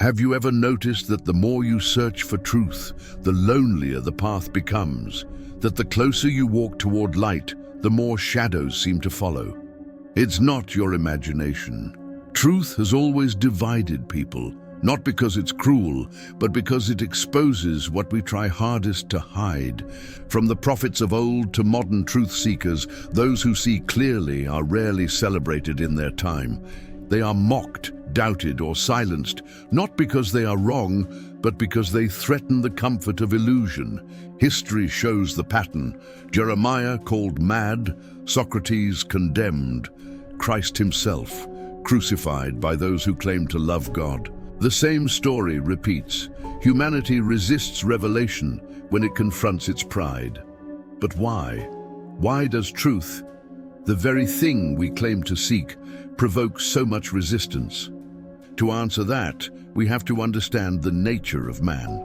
Have you ever noticed that the more you search for truth, the lonelier the path becomes? That the closer you walk toward light, the more shadows seem to follow? It's not your imagination. Truth has always divided people, not because it's cruel, but because it exposes what we try hardest to hide. From the prophets of old to modern truth seekers, those who see clearly are rarely celebrated in their time. They are mocked, doubted, or silenced, not because they are wrong, but because they threaten the comfort of illusion. History shows the pattern. Jeremiah called mad, Socrates condemned, Christ himself crucified by those who claim to love God. The same story repeats. Humanity resists revelation when it confronts its pride. But why? Why does truth, the very thing we claim to seek, provoke so much resistance? To answer that, we have to understand the nature of man.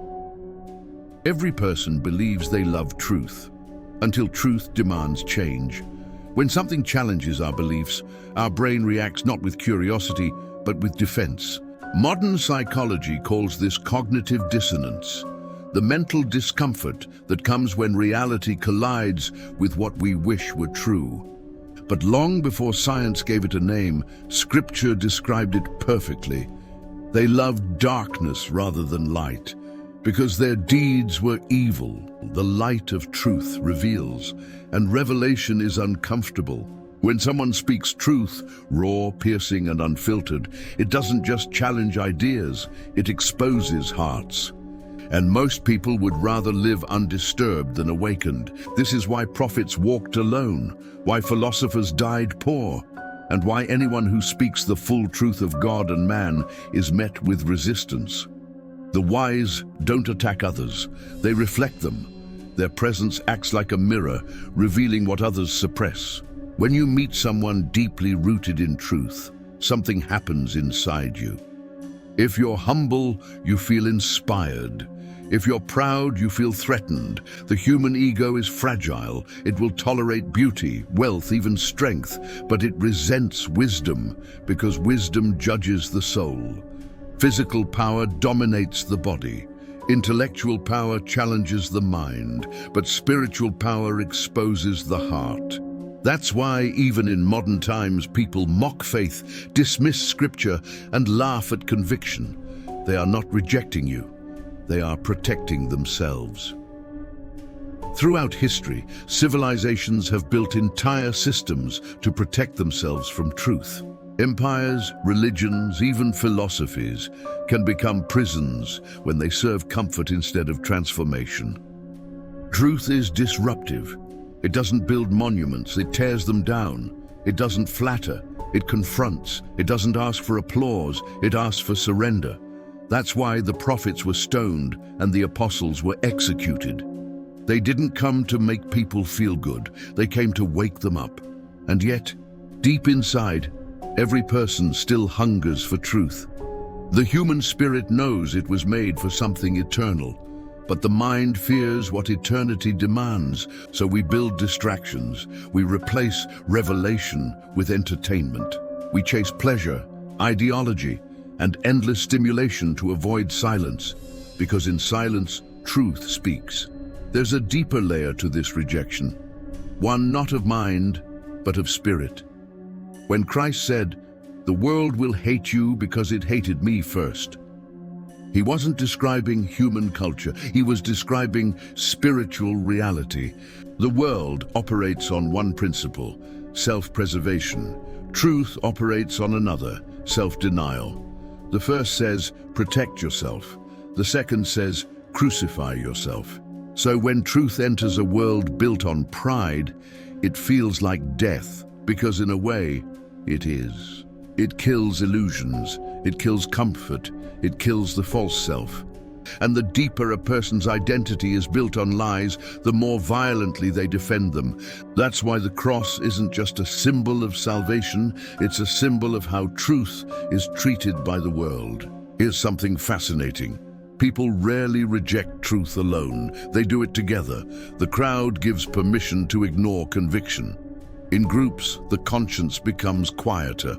Every person believes they love truth, until truth demands change. When something challenges our beliefs, our brain reacts not with curiosity, but with defense. Modern psychology calls this cognitive dissonance, the mental discomfort that comes when reality collides with what we wish were true. But long before science gave it a name, Scripture described it perfectly. They loved darkness rather than light, because their deeds were evil. The light of truth reveals, and revelation is uncomfortable. When someone speaks truth, raw, piercing, and unfiltered, it doesn't just challenge ideas, it exposes hearts. And most people would rather live undisturbed than awakened. This is why prophets walked alone, why philosophers died poor, and why anyone who speaks the full truth of God and man is met with resistance. The wise don't attack others, they reflect them. Their presence acts like a mirror, revealing what others suppress. When you meet someone deeply rooted in truth, something happens inside you. If you're humble, you feel inspired. If you're proud, you feel threatened. The human ego is fragile. It will tolerate beauty, wealth, even strength, but it resents wisdom because wisdom judges the soul. Physical power dominates the body. Intellectual power challenges the mind, but spiritual power exposes the heart. That's why, even in modern times, people mock faith, dismiss scripture, and laugh at conviction. They are not rejecting you. They are protecting themselves. Throughout history, civilizations have built entire systems to protect themselves from truth. Empires, religions, even philosophies can become prisons when they serve comfort instead of transformation. Truth is disruptive. It doesn't build monuments, it tears them down. It doesn't flatter, it confronts. It doesn't ask for applause, it asks for surrender. That's why the prophets were stoned and the apostles were executed. They didn't come to make people feel good, they came to wake them up. And yet, deep inside, every person still hungers for truth. The human spirit knows it was made for something eternal, but the mind fears what eternity demands, so we build distractions. We replace revelation with entertainment. We chase pleasure, ideology, and endless stimulation to avoid silence, because in silence, truth speaks. There's a deeper layer to this rejection, one not of mind, but of spirit. When Christ said, "The world will hate you because it hated me first," he wasn't describing human culture, he was describing spiritual reality. The world operates on one principle, self-preservation. Truth operates on another, self-denial. The first says, protect yourself. The second says, crucify yourself. So when truth enters a world built on pride, it feels like death, because in a way, it is. It kills illusions, it kills comfort, it kills the false self. And the deeper a person's identity is built on lies, the more violently they defend them. That's why the cross isn't just a symbol of salvation, it's a symbol of how truth is treated by the world. Here's something fascinating. People rarely reject truth alone, they do it together. The crowd gives permission to ignore conviction. In groups, the conscience becomes quieter.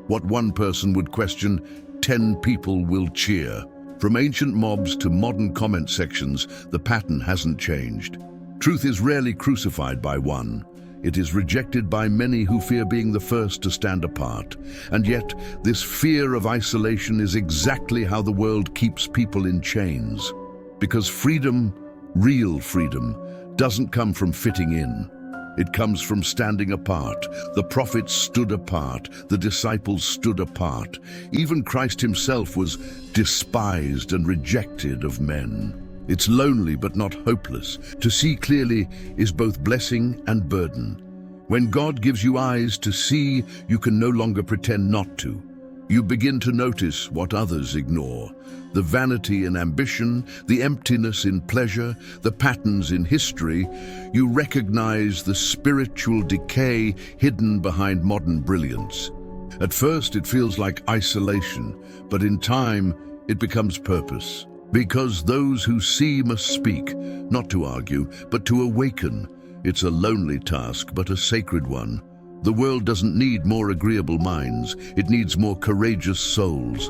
What one person would question 10 people will cheer. From ancient mobs to modern comment sections, the pattern hasn't changed. Truth is rarely crucified by one. It is rejected by many who fear being the first to stand apart. And yet, this fear of isolation is exactly how the world keeps people in chains. Because freedom, real freedom, doesn't come from fitting in. It comes from standing apart. The prophets stood apart. The disciples stood apart. Even Christ himself was despised and rejected of men. It's lonely but not hopeless. To see clearly is both blessing and burden. When God gives you eyes to see, you can no longer pretend not to. You begin to notice what others ignore. The vanity in ambition, the emptiness in pleasure, the patterns in history. You recognize the spiritual decay hidden behind modern brilliance. At first it feels like isolation, but in time it becomes purpose. Because those who see must speak, not to argue, but to awaken. It's a lonely task, but a sacred one. The world doesn't need more agreeable minds, it needs more courageous souls.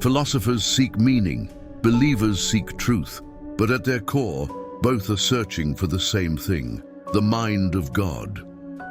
Philosophers seek meaning, believers seek truth, but at their core, both are searching for the same thing, the mind of God.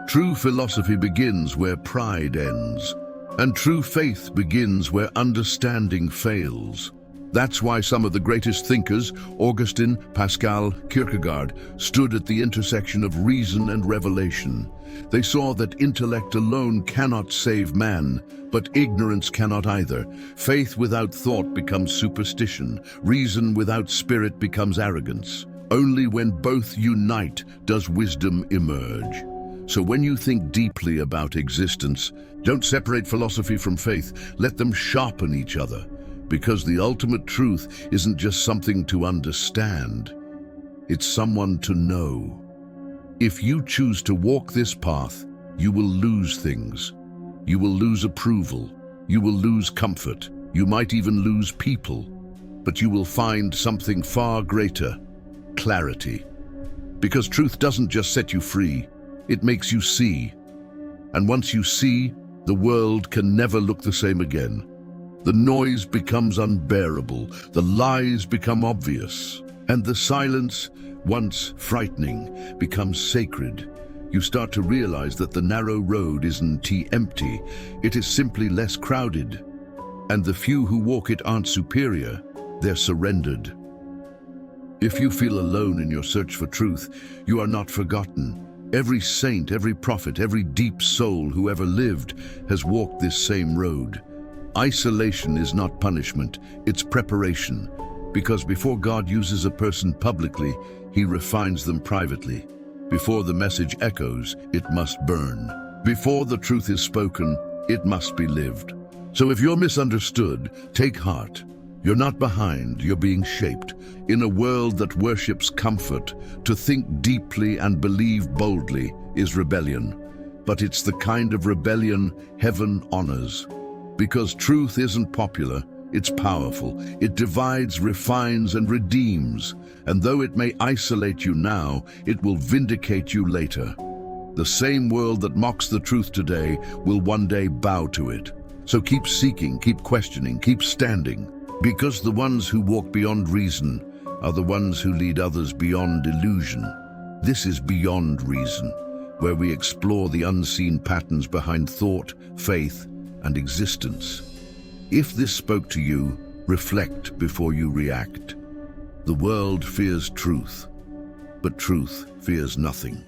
True philosophy begins where pride ends, and true faith begins where understanding fails. That's why some of the greatest thinkers, Augustine, Pascal, Kierkegaard, stood at the intersection of reason and revelation. They saw that intellect alone cannot save man, but ignorance cannot either. Faith without thought becomes superstition. Reason without spirit becomes arrogance. Only when both unite does wisdom emerge. So when you think deeply about existence, don't separate philosophy from faith. Let them sharpen each other. Because the ultimate truth isn't just something to understand, it's someone to know. If you choose to walk this path, you will lose things. You will lose approval. You will lose comfort. You might even lose people. But you will find something far greater: clarity. Because truth doesn't just set you free, it makes you see. And once you see, the world can never look the same again. The noise becomes unbearable, the lies become obvious, and the silence, once frightening, becomes sacred. You start to realize that the narrow road isn't empty, it is simply less crowded. And the few who walk it aren't superior, they're surrendered. If you feel alone in your search for truth, you are not forgotten. Every saint, every prophet, every deep soul who ever lived has walked this same road. Isolation is not punishment, it's preparation. Because before God uses a person publicly, he refines them privately. Before the message echoes, it must burn. Before the truth is spoken, it must be lived. So if you're misunderstood, take heart. You're not behind, you're being shaped. In a world that worships comfort, to think deeply and believe boldly is rebellion. But it's the kind of rebellion heaven honors. Because truth isn't popular, it's powerful. It divides, refines, and redeems. And though it may isolate you now, it will vindicate you later. The same world that mocks the truth today will one day bow to it. So keep seeking, keep questioning, keep standing. Because the ones who walk beyond reason are the ones who lead others beyond illusion. This is Beyond Reason, where we explore the unseen patterns behind thought, faith, and existence. If this spoke to you, reflect before you react. The world fears truth, but truth fears nothing.